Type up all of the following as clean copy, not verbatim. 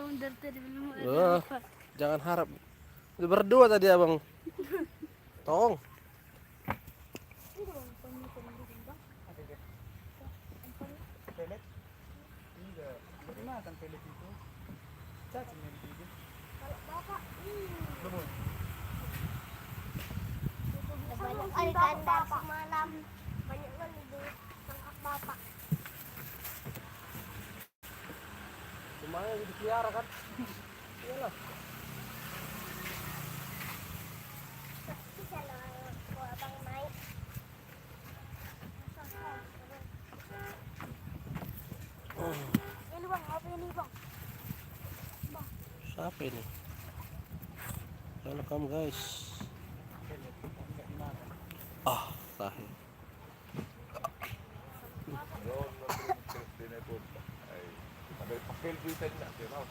bangun dari tadi belum ada Wah, apa. jangan harap. Udah berdua tadi abang. Tolong. Ini bang, pemikiran bang. Ada deh. Pelet. Enggak. Dari mana kan pelet itu? Cacing yang itu. Kalau bapak, Belum. banyak kali kandang semalam. Banyak kali ditangkap bapak. Semuanya dipelihara kan? Iyalah. Bisa loh kalau abang naik. Ini bang, apa ini bang? Siapa ini? Welcome guys. Pelet. Enggak dimakan. Ah, tahi. Ada pakil kita nak dia tahu.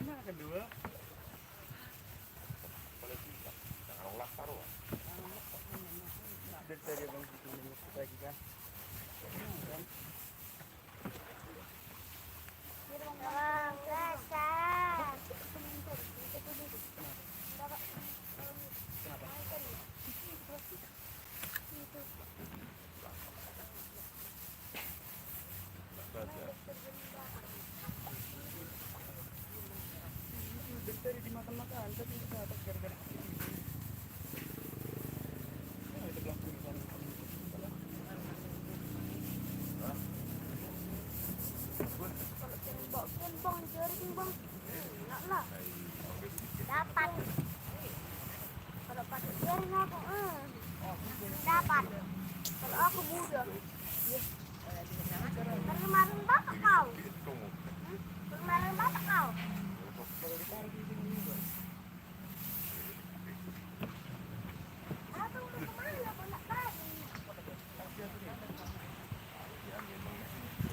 Yang kedua. Jangan ulah taruh. Dari tadi bang itu lagi kan. Bang, dasar. Dari tadi dimakan-makan tapi kita atas gara-gara ini. Itu belum pulih. Bang, jaring bang. Enak lah. Dapat. Kalau pakai jaring aku, dapat. Kalau aku mudah. Kemarin bapak kau. Kemarin bapak kau. Aku udah kemana? Aku nak tadi.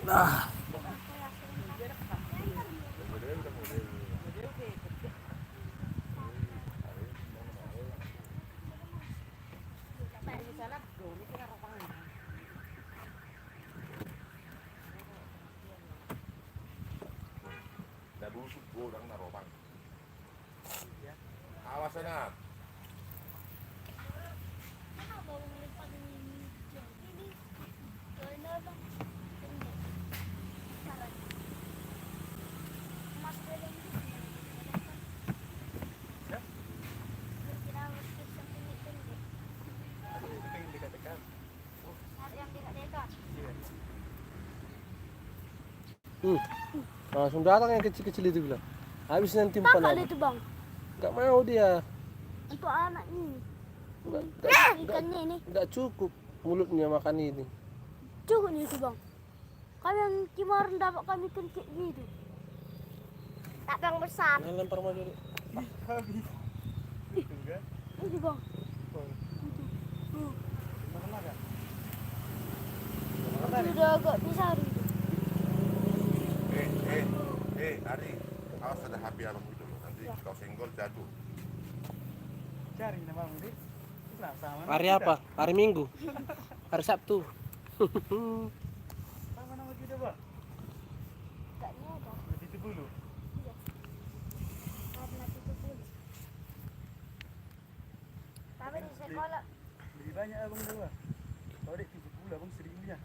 Nah, Dah busuk orang naruh bang. Awas sana. Itu pengen dekat-dekat. langsung datang yang kecil-kecil itu bilang. Habis nanti bukan Kali apa. itu bang, Nggak mau dia. untuk anak ini. Ikannya ini Nggak cukup mulutnya makan ini. cukup nih itu bang. Kalian kemarin dapat kami ikan kayak gitu. Tak bang besar. Jangan lempar maju dulu. Habis. Itu kan. Ini bang. Makan-makan. Sudah agak besar itu. Ari, awas ada HP abang itu loh. Nanti kau senggol jatuh. Cari nama bang ini. Nah, sama. Hari apa? Hari Minggu. Hari Sabtu. Sama nama kita bang. Ikannya ada. Lebih itu dulu. Karena itu dulu. Tapi di sekolah Lebih banyak abang dulu. Kalau dek 70 abang 1000 nya.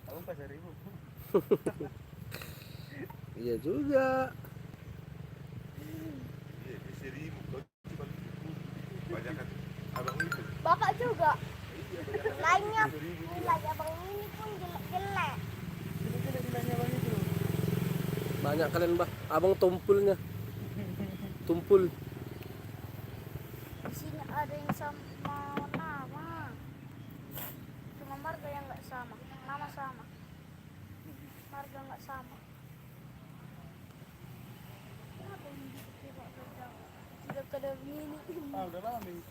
Abang pas 1000. Iya juga. Iya, di 1000 kau cuma 1000. Banyak kan abang itu. bapak juga. Lainnya nilai abang ini pun jelek-jelek. Jadi nilainya abang itu. Banyak kalian bah. Abang tumpulnya. Tumpul. Di sini ada yang sama nama. Cuma marga yang nggak sama. Nama sama. Marga nggak sama. Kenapa ini tidak ada begini? Ah, udah lama ini.